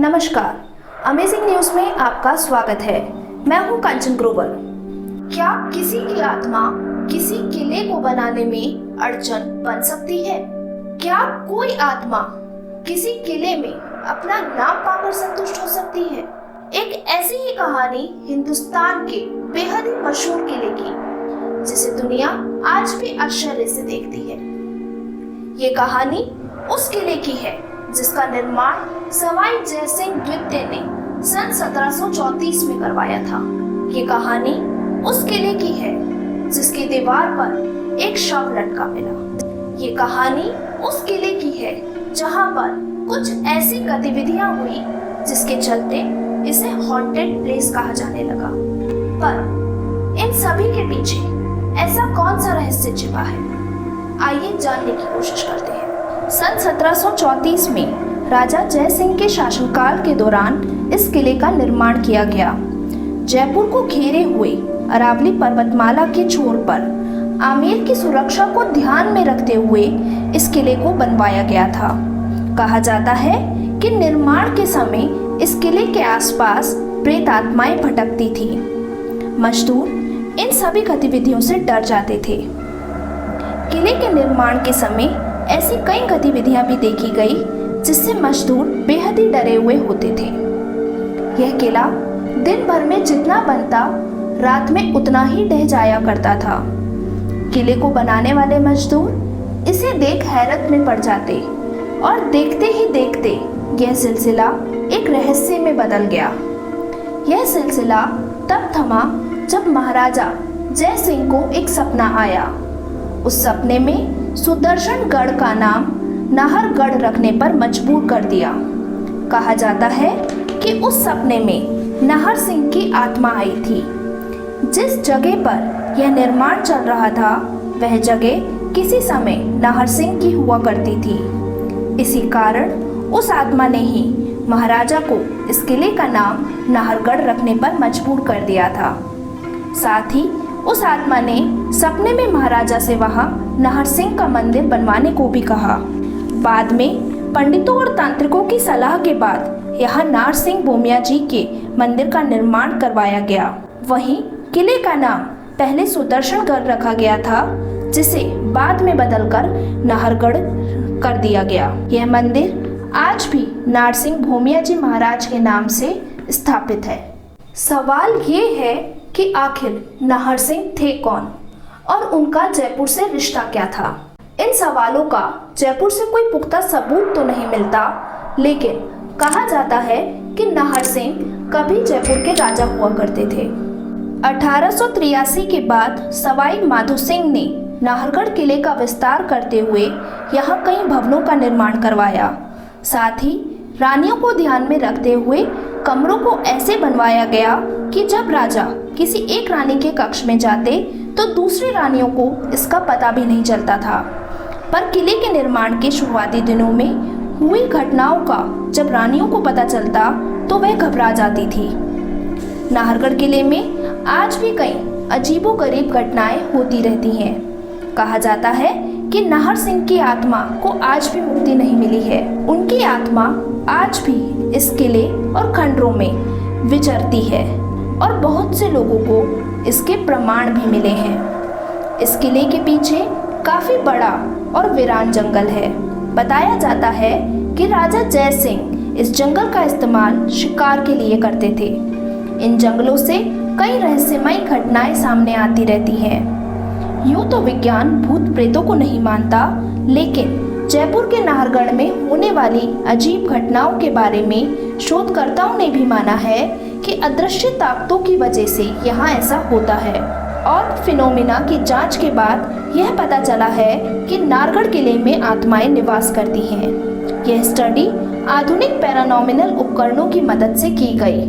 नमस्कार, amazing news में आपका स्वागत है। मैं हूं कंचन ग्रोवर। क्या किसी की आत्मा किसी किले को बनाने में अड़चन बन सकती है? क्या कोई आत्मा किसी किले में अपना नाम पाकर संतुष्ट हो सकती है? एक ऐसी ही कहानी हिंदुस्तान के बेहद ही मशहूर किले की, जिसे दुनिया आज भी आश्चर्य से देखती है। ये कहानी उस किले की है जिसका निर्माण सवाई जयसिंह द्वितीय ने सन 1734 में करवाया था। ये कहानी उस किले की है जिसकी दीवार पर एक शव लटका मिला। ये कहानी उस किले की है जहां पर कुछ ऐसी गतिविधियां हुई जिसके चलते इसे हॉन्टेड प्लेस कहा जाने लगा। पर इन सभी के पीछे ऐसा कौन सा रहस्य छिपा है? आइए जानने की कोशिश करते हैं। सन 1734 में राजा जय सिंह के शासनकाल के दौरान इस किले का निर्माण किया गया। जयपुर को घेरे हुए अरावली पर्वतमाला के छोर पर आमेर की सुरक्षा को ध्यान में रखते हुए इस किले को बनवाया गया था। कहा जाता है कि निर्माण के समय इस किले के आसपास प्रेत आत्माएं भटकती थी। मजदूर इन सभी गतिविधियों से डर जाते थे। किले के निर्माण के समय ऐसी कई गतिविधियां भी देखी गई जिससे मजदूर बेहद ही डरे हुए होते थे। यह किला दिन भर में जितना बनता, रात में उतना ही ढह जाया करता था। किले को बनाने वाले मजदूर इसे देख हैरत में पड़ जाते और देखते ही देखते यह सिलसिला एक रहस्य में बदल गया। यह सिलसिला तब थमा जब महाराजा जय सिंह को एक सपना आया। उस सपने में सुदर्शनगढ़ का नाम नाहरगढ़ रखने पर मजबूर कर दिया। कहा जाता है कि उस सपने में नाहर सिंह की आत्मा आई थी। जिस जगह पर यह निर्माण चल रहा था वह जगह किसी समय नाहर सिंह की हुआ करती थी। इसी कारण उस आत्मा ने ही महाराजा को इस किले का नाम नाहरगढ़ रखने पर मजबूर कर दिया था। साथ ही उस आत्मा ने सपने में महाराजा से वहां नाहर सिंह का मंदिर बनवाने को भी कहा। बाद में पंडितों और तांत्रिकों की सलाह के बाद यहाँ नाहर सिंह भूमिया जी के मंदिर का निर्माण करवाया गया। वहीं किले का नाम पहले सुदर्शनगढ़ रखा गया था, जिसे बाद में बदलकर नाहरगढ़ कर दिया गया। यह मंदिर आज भी नाहर सिंह भूमिया जी महाराज के नाम से स्थापित है। सवाल ये है कि आखिर नाहर सिंह थे कौन और उनका जयपुर से रिश्ता क्या था? इन सवालों का जयपुर से कोई पुख्ता सबूत तो नहीं मिलता, लेकिन कहा जाता है कि नाहर सिंह कभी जयपुर के राजा हुआ करते थे। 1883 के बाद सवाई माधो सिंह ने नाहरगढ़ किले का विस्तार करते हुए यहाँ कई भवनों का निर्माण करवाया। साथ ही रानियों को ध्यान में रखते हुए कमरों को ऐसे बनवाया गया कि जब राजा किसी एक रानी के कक्ष में जाते तो दूसरी रानियों को इसका पता भी नहीं चलता था। पर किले के निर्माण के शुरुआती दिनों में हुई घटनाओं का जब रानियों को पता चलता तो वह घबरा जाती थी। नाहरगढ़ किले में आज भी कई अजीबोगरीब घटनाएं होती रहती हैं। कहा जाता है कि नाहर सिंह की आत्मा को आज भी मुक्ति नहीं मिली है। उनकी आत्मा आज भी इस किले और खंडरों में विचरती है और बहुत से लोगों को इसके प्रमाण भी मिले हैं। इस किले के पीछे काफी बड़ा और वीरान जंगल है। बताया जाता है कि राजा जय सिंह इस जंगल का इस्तेमाल शिकार के लिए करते थे। इन जंगलों से कई रहस्यमयी घटनाएं सामने आती रहती हैं। यूं तो विज्ञान भूत प्रेतों को नहीं मानता, लेकिन जयपुर के नाहरगढ़ में होने वाली अजीब घटनाओं के बारे में शोधकर्ताओं ने भी माना है कि अदृश्य ताकतों की वजह से यहाँ ऐसा होता है। और फिनोमिना की जांच के बाद यह पता चला है कि नाहरगढ़ किले में आत्माएं निवास करती हैं। यह स्टडी आधुनिक पैरानॉमिनल उपकरणों की मदद से की गई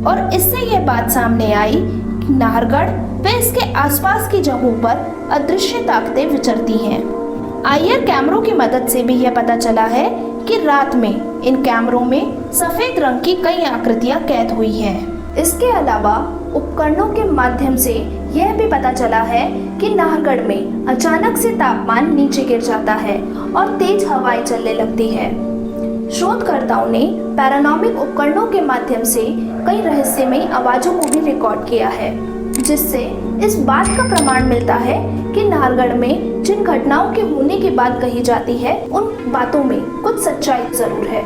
और इससे यह बात सामने आई कि नाहरगढ़ व इसके आसपास की जगहों पर अदृश्य ताकतें विचरती हैं। आईआर कैमरों की मदद से भी यह पता चला है कि रात में इन कैमरों में सफेद रंग की कई आकृतियां कैद हुई हैं। इसके अलावा उपकरणों के माध्यम से यह भी पता चला है कि नाहरगढ़ में अचानक से तापमान नीचे गिर जाता है और तेज हवाएं चलने लगती है। शोधकर्ताओं ने पैरानॉर्मल उपकरणों के माध्यम से कई रहस्यमयी आवाजों को भी रिकॉर्ड किया है, जिससे इस बात का प्रमाण मिलता है कि नाहरगढ़ में जिन घटनाओं के होने की बात कही जाती है, उन बातों में कुछ सच्चाई जरूर है।